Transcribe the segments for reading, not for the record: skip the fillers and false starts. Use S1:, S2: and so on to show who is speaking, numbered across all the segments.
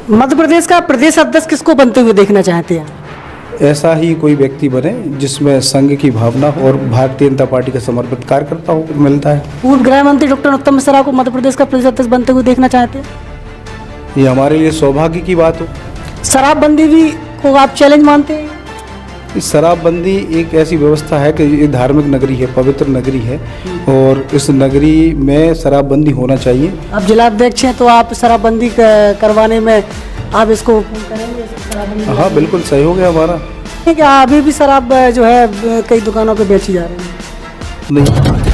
S1: मध्य प्रदेश का प्रदेश अध्यक्ष किसको बनते हुए देखना चाहते हैं?
S2: ऐसा ही कोई व्यक्ति बने जिसमें संघ की भावना और भारतीय जनता पार्टी का समर्पित कार्यकर्ताओं को मिलता है।
S1: पूर्व गृह मंत्री डॉक्टर नरोत्तम मिश्रा को मध्य प्रदेश का प्रदेश अध्यक्ष बनते हुए देखना चाहते हैं?
S2: ये हमारे लिए सौभाग्य की बात हो।
S1: शराबबंदी भी को आप चैलेंज मानते हैं?
S2: इस शराबबंदी एक ऐसी व्यवस्था है कि ये धार्मिक नगरी है, पवित्र नगरी है और इस नगरी में शराबबंदी होना चाहिए।
S1: आप जिला अध्यक्ष हैं तो आप शराबबंदी करवाने में आप इसको करेंगे? शराबबंदी
S2: हाँ, बिल्कुल सहयोग है हमारा।
S1: क्या अभी भी शराब जो है कई दुकानों पे बेची जा रही है?
S2: नहीं।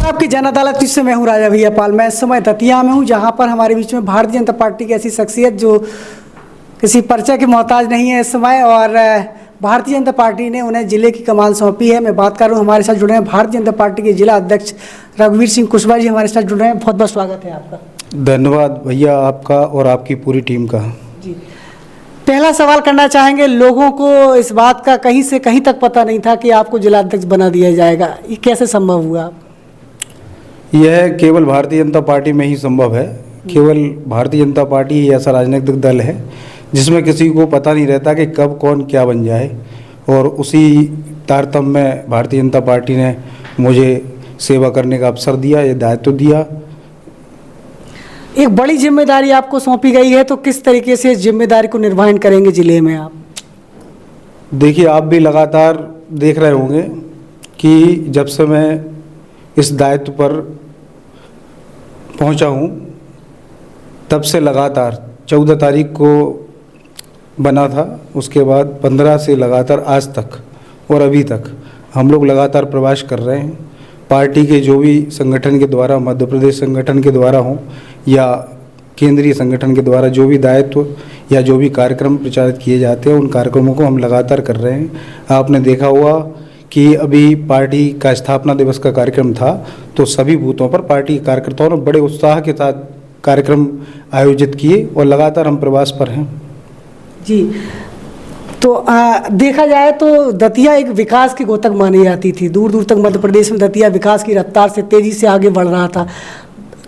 S1: आपकी जन अदालत से मैं हूँ राजा भैया पाल। मैं इस समय दतिया में हूँ जहाँ पर हमारे बीच में भारतीय जनता पार्टी की ऐसी शख्सियत जो किसी परिचय के मोहताज नहीं है इस समय, और भारतीय जनता पार्टी ने उन्हें जिले की कमान सौंपी है। मैं बात कर रहा हूँ, हमारे साथ जुड़े हैं भारतीय जनता पार्टी के जिला अध्यक्ष रघुवीर सिंह कुशवाहा जी हमारे साथ जुड़ रहे हैं। बहुत बहुत स्वागत है आपका।
S2: धन्यवाद भैया आपका और आपकी पूरी टीम का।
S1: जी, पहला सवाल करना चाहेंगे, लोगों को इस बात का कहीं से कहीं तक पता नहीं था कि आपको जिला अध्यक्ष बना दिया जाएगा, ये कैसे संभव हुआ?
S2: यह केवल भारतीय जनता पार्टी में ही संभव है। केवल भारतीय जनता पार्टी ही ऐसा राजनीतिक दल है जिसमें किसी को पता नहीं रहता कि कब कौन क्या बन जाए, और उसी तारतम्य में भारतीय जनता पार्टी ने मुझे सेवा करने का अवसर दिया, ये दायित्व दिया।
S1: एक बड़ी जिम्मेदारी आपको सौंपी गई है, तो किस तरीके से इस जिम्मेदारी को निर्वहन करेंगे जिले में आप?
S2: देखिए, आप भी लगातार देख रहे होंगे कि जब से मैं इस दायित्व पर पहुंचा हूं तब से लगातार 14 तारीख को बना था, उसके बाद 15 से लगातार आज तक और अभी तक हम लोग लगातार प्रयास कर रहे हैं। पार्टी के जो भी संगठन के द्वारा, मध्य प्रदेश संगठन के द्वारा हो या केंद्रीय संगठन के द्वारा जो भी दायित्व या जो भी कार्यक्रम प्रचारित किए जाते हैं, उन कार्यक्रमों को हम लगातार कर रहे हैं। आपने देखा हुआ कि अभी पार्टी का स्थापना दिवस का कार्यक्रम था, तो सभी बूथों पर पार्टी कार्यकर्ताओं ने बड़े उत्साह के साथ कार्यक्रम आयोजित किए और लगातार हम प्रवास पर हैं। जी,
S1: तो देखा जाए तो दतिया एक विकास की गोतक मानी जाती थी। दूर दूर तक मध्य प्रदेश में दतिया विकास की रफ्तार से तेजी से आगे बढ़ रहा था।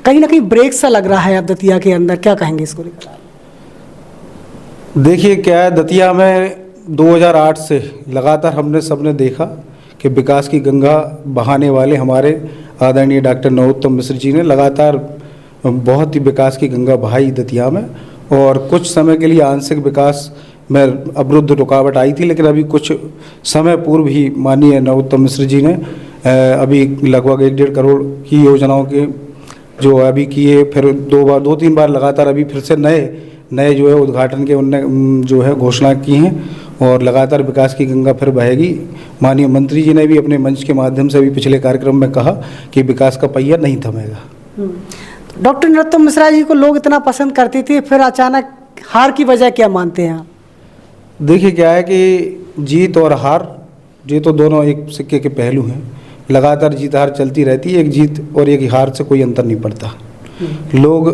S1: कहीं ना कहीं ब्रेक सा लग रहा है अब दतिया के अंदर, क्या कहेंगे इसको लेकर?
S2: देखिए, क्या है, दतिया में 2008 से लगातार हमने सबने देखा कि विकास की गंगा बहाने वाले हमारे आदरणीय डॉक्टर नरोत्तम मिश्र जी ने लगातार बहुत ही विकास की गंगा बहाई दतिया में, और कुछ समय के लिए आंशिक विकास में अवरुद्ध रुकावट आई थी, लेकिन अभी कुछ समय पूर्व ही माननीय नरोत्तम मिश्र जी ने अभी लगभग 1-1.5 करोड़ की योजनाओं के जो अभी किए, फिर 2-3 बार लगातार अभी फिर से नए जो है उद्घाटन के उनने जो है घोषणा की हैं, और लगातार विकास की गंगा फिर बहेगी। माननीय मंत्री जी ने भी अपने मंच के माध्यम से भी पिछले कार्यक्रम में कहा कि विकास का पहिया नहीं थमेगा।
S1: डॉक्टर नरोत्तम मिश्रा जी को लोग इतना पसंद करते थे, फिर अचानक हार की वजह क्या मानते हैं आप?
S2: देखिए, क्या है कि जीत और हार, ये तो दोनों एक सिक्के के पहलू हैं। लगातार जीत हार चलती रहती है, एक जीत और एक हार से कोई अंतर नहीं पड़ता। लोग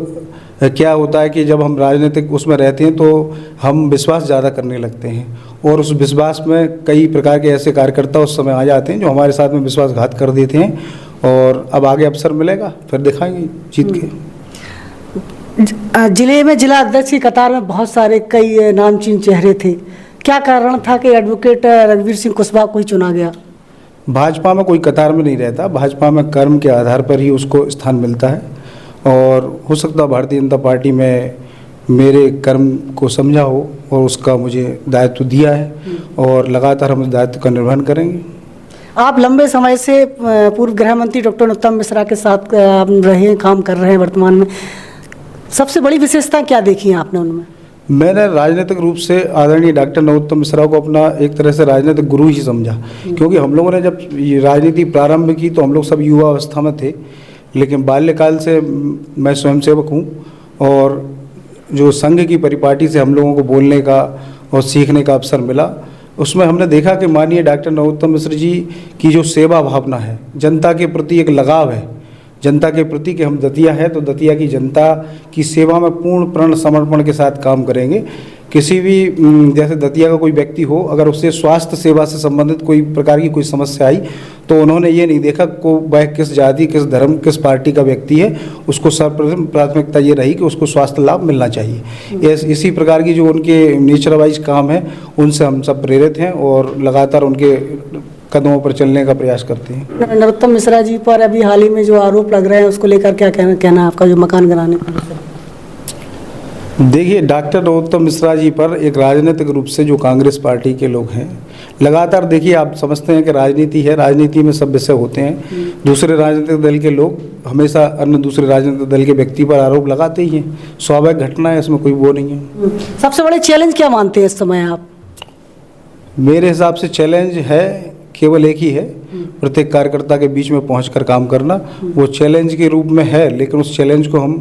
S2: क्या होता है कि जब हम राजनीतिक उसमें रहते हैं तो हम विश्वास ज़्यादा करने लगते हैं, और उस विश्वास में कई प्रकार के ऐसे कार्यकर्ता उस समय आ जाते हैं जो हमारे साथ में विश्वासघात कर देते हैं, और अब आगे अवसर मिलेगा फिर दिखाएंगे जीत के।
S1: जिले में जिला अध्यक्ष की कतार में बहुत सारे कई नामचीन चेहरे थे, क्या कारण था कि एडवोकेट रघुवीर सिंह कुशवाहा को ही चुना गया?
S2: भाजपा में कोई कतार में नहीं रहता, भाजपा में कर्म के आधार पर ही उसको स्थान मिलता है, और हो सकता भारतीय जनता पार्टी में मेरे कर्म को समझा हो और उसका मुझे दायित्व दिया है, और लगातार हम उस दायित्व का निर्वहन करेंगे।
S1: आप लंबे समय से पूर्व गृह मंत्री डॉक्टर नरोत्तम मिश्रा के साथ रहे, काम कर रहे हैं वर्तमान में, सबसे बड़ी विशेषता क्या देखी है आपने उनमें? मैंने
S2: राजनीतिक रूप से आदरणीय डॉक्टर नरोत्तम मिश्रा को अपना एक तरह से राजनीतिक गुरु ही समझा, क्योंकि हम लोगों ने जब राजनीति प्रारंभ की तो हम लोग सब युवा अवस्था में थे, लेकिन बाल्यकाल से मैं स्वयंसेवक हूँ, और जो संघ की परिपाटी से हम लोगों को बोलने का और सीखने का अवसर मिला, उसमें हमने देखा कि माननीय डॉक्टर नरोत्तम मिश्र जी की जो सेवा भावना है, जनता के प्रति एक लगाव है, जनता के प्रति कि हम दतिया है तो दतिया की जनता की सेवा में पूर्ण प्रण समर्पण के साथ काम करेंगे, किसी भी जैसे दतिया का कोई व्यक्ति हो, अगर उससे स्वास्थ्य सेवा से संबंधित कोई प्रकार की कोई समस्या आई तो उन्होंने ये नहीं देखा को वह किस जाति, किस धर्म, किस पार्टी का व्यक्ति है, उसको सर्वप्रथम प्राथमिकता ये रही कि उसको स्वास्थ्य लाभ मिलना चाहिए। इसी प्रकार की जो उनके नेचर वाइज काम है उनसे हम सब प्रेरित हैं और लगातार उनके कदमों पर चलने का प्रयास करते हैं।
S1: नरोत्तम मिश्रा जी पर अभी हाल ही में जो आरोप लग रहे हैं उसको लेकर क्या कहना है आपका, जो मकान गिराने को?
S2: देखिए, डॉक्टर नरोत्तम मिश्रा जी पर एक राजनीतिक रूप से जो कांग्रेस पार्टी के लोग हैं लगातार, देखिए आप समझते हैं कि राजनीति है, राजनीति में सब विषय होते हैं। दूसरे राजनीतिक दल के लोग हमेशा अन्य दूसरे राजनीतिक दल के व्यक्ति पर आरोप लगाते ही हैं, स्वाभाविक घटना है, इसमें कोई वो नहीं है।
S1: सबसे बड़े चैलेंज क्या मानते हैं इस समय आप?
S2: मेरे हिसाब से चैलेंज है केवल एक ही है, प्रत्येक कार्यकर्ता के बीच में पहुंचकर काम करना। वो चैलेंज के रूप में है, लेकिन उस चैलेंज को हम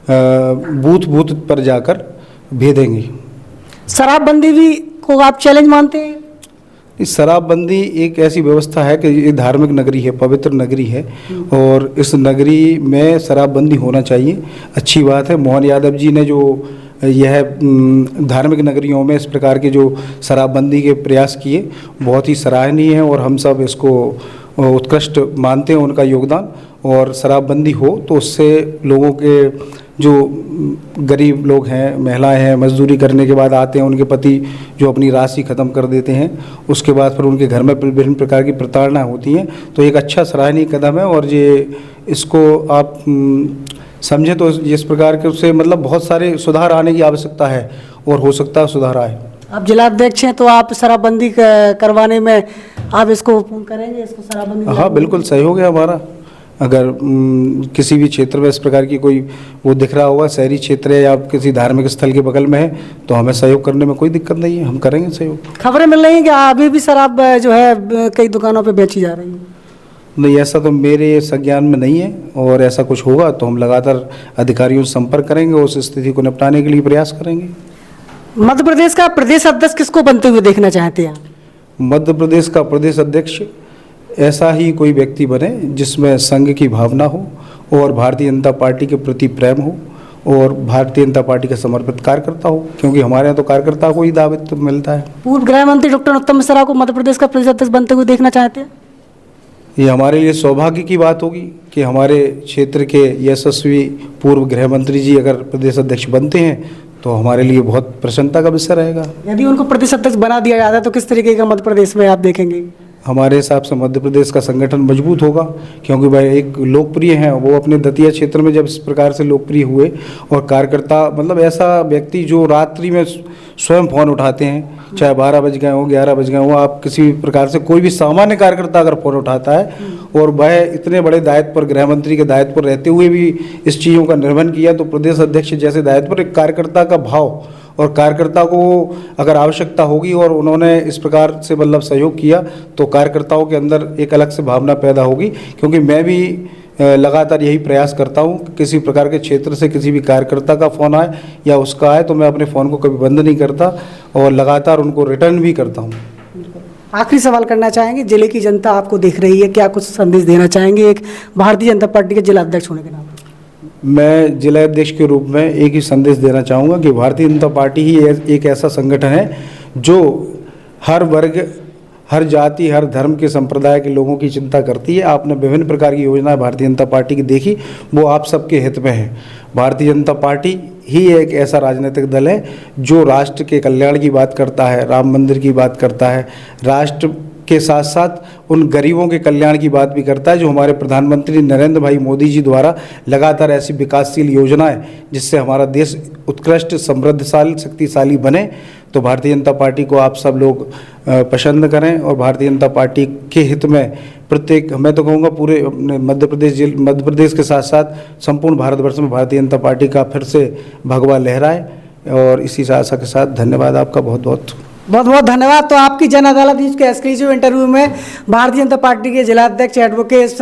S2: बूथ बूथ पर जाकर भेदेंगे।
S1: शराबबंदी भी को आप चैलेंज मानते हैं?
S2: इस शराबबंदी एक ऐसी व्यवस्था है कि ये धार्मिक नगरी है, पवित्र नगरी है और इस नगरी में शराबबंदी होना चाहिए। अच्छी बात है, मोहन यादव जी ने जो यह धार्मिक नगरियों में इस प्रकार के जो शराबबंदी के प्रयास किए बहुत ही सराहनीय है और हम सब इसको उत्कृष्ट मानते हैं उनका योगदान। और शराबबंदी हो तो उससे लोगों के जो गरीब लोग हैं, महिलाएं हैं, मजदूरी करने के बाद आते हैं, उनके पति जो अपनी राशि ख़त्म कर देते हैं, उसके बाद फिर उनके घर में विभिन्न प्रकार की प्रताड़ना होती हैं। तो एक अच्छा सराहनीय कदम है और ये इसको आप समझे तो इस प्रकार के उससे मतलब बहुत सारे सुधार आने की आवश्यकता है और हो सकता है सुधार आए।
S1: आप जिलाध्यक्ष हैं तो आप शराबबंदी करवाने में आप इसको करेंगे, इसको शराबबंदी?
S2: हाँ, बिल्कुल सहयोग है हमारा। अगर किसी भी क्षेत्र में इस प्रकार की कोई वो दिख रहा होगा, शहरी क्षेत्र है या किसी धार्मिक स्थल के बगल में है, तो हमें सहयोग करने में कोई दिक्कत नहीं है, हम करेंगे सहयोग।
S1: खबरें मिल रही हैं कि अभी भी शराब जो है कई दुकानों पे बेची जा रही है?
S2: नहीं, ऐसा तो मेरे संज्ञान में नहीं है और ऐसा कुछ होगा तो हम लगातार अधिकारियों से संपर्क करेंगे, उस स्थिति को निपटाने के लिए प्रयास करेंगे।
S1: मध्य प्रदेश का प्रदेश अध्यक्ष किसको बनते हुए देखना चाहते हैं?
S2: मध्य प्रदेश का प्रदेश अध्यक्ष ऐसा ही कोई व्यक्ति बने जिसमें संघ की भावना हो और भारतीय जनता पार्टी के प्रति प्रेम हो और भारतीय जनता पार्टी का समर्पित कार्यकर्ता हो, क्योंकि हमारे यहाँ तो कार्यकर्ता को ही दायित्व मिलता है।
S1: पूर्व गृह मंत्री डॉक्टर नरोत्तम मिश्रा को मध्य प्रदेश का प्रदेश अध्यक्ष बनते हुए देखना चाहते हैं?
S2: ये हमारे लिए सौभाग्य की बात होगी कि हमारे क्षेत्र के यशस्वी पूर्व गृह मंत्री जी अगर प्रदेश अध्यक्ष बनते हैं तो हमारे लिए बहुत प्रसन्नता का विषय रहेगा।
S1: यदि उनको प्रदेश अध्यक्ष बना दिया जाता है तो किस तरीके का मध्य प्रदेश में आप देखेंगे?
S2: हमारे हिसाब से मध्य प्रदेश का संगठन मजबूत होगा, क्योंकि वह एक लोकप्रिय हैं, वो अपने दतिया क्षेत्र में जब इस प्रकार से लोकप्रिय हुए और कार्यकर्ता मतलब ऐसा व्यक्ति जो रात्रि में स्वयं फ़ोन उठाते हैं, चाहे 12 बज गए हो, 11 बज गए हो, आप किसी भी प्रकार से कोई भी सामान्य कार्यकर्ता अगर फ़ोन उठाता है और वह इतने बड़े दायित्व पर, गृह मंत्री के दायित्व पर रहते हुए भी इस चीज़ों का निर्वहन किया, तो प्रदेश अध्यक्ष जैसे दायित्व पर एक कार्यकर्ता का भाव और कार्यकर्ता को अगर आवश्यकता होगी और उन्होंने इस प्रकार से मतलब सहयोग किया तो कार्यकर्ताओं के अंदर एक अलग से भावना पैदा होगी। क्योंकि मैं भी लगातार यही प्रयास करता हूँ कि किसी प्रकार के क्षेत्र से किसी भी कार्यकर्ता का फ़ोन आए या उसका आए तो मैं अपने फ़ोन को कभी बंद नहीं करता और लगातार उनको रिटर्न भी करता हूँ।
S1: आखिरी सवाल करना चाहेंगे, जिले की जनता आपको देख रही है, क्या कुछ संदेश देना चाहेंगे एक भारतीय जनता पार्टी के जिला अध्यक्ष होने के नाते?
S2: मैं जिला अध्यक्ष के रूप में एक ही संदेश देना चाहूँगा कि भारतीय जनता पार्टी ही एक ऐसा संगठन है जो हर वर्ग, हर जाति, हर धर्म के संप्रदाय के लोगों की चिंता करती है। आपने विभिन्न प्रकार की योजनाएं भारतीय जनता पार्टी की देखी, वो आप सबके हित में है। भारतीय जनता पार्टी ही एक ऐसा राजनीतिक दल है जो राष्ट्र के कल्याण की बात करता है, राम मंदिर की बात करता है, राष्ट्र के साथ साथ उन गरीबों के कल्याण की बात भी करता है, जो हमारे प्रधानमंत्री नरेंद्र भाई मोदी जी द्वारा लगातार ऐसी विकासशील योजनाएं जिससे हमारा देश उत्कृष्ट, समृद्धशाली, शक्तिशाली बने। तो भारतीय जनता पार्टी को आप सब लोग पसंद करें और भारतीय जनता पार्टी के हित में प्रत्येक, मैं तो कहूँगा पूरे मध्य प्रदेश के साथ साथ संपूर्ण भारतवर्ष में भारतीय जनता पार्टी का फिर से भगवा लहराए। और इसी आशा के साथ धन्यवाद आपका, बहुत बहुत
S1: धन्यवाद। तो आपकी जन अदालत न्यूज़ के एक्सक्लूसिव इंटरव्यू में भारतीय जनता पार्टी के जिला अध्यक्ष एडवोकेट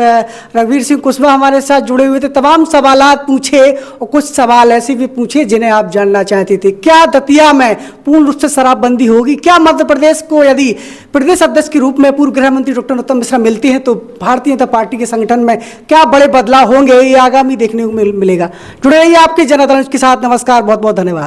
S1: रघुवीर सिंह कुशवाहा हमारे साथ जुड़े हुए थे। तमाम सवालात पूछे और कुछ सवाल ऐसे भी पूछे जिन्हें आप जानना चाहते थे। क्या दतिया में पूर्ण रूप से शराबबंदी होगी? क्या मध्य प्रदेश को यदि प्रदेश अध्यक्ष के रूप में पूर्व गृह मंत्री डॉक्टर नरोत्तम मिश्रा मिलते हैं तो भारतीय जनता पार्टी के संगठन में क्या बड़े बदलाव होंगे, ये आगामी देखने को मिलेगा। जुड़े रहिए आपके जन अदालत के साथ। नमस्कार, बहुत बहुत धन्यवाद।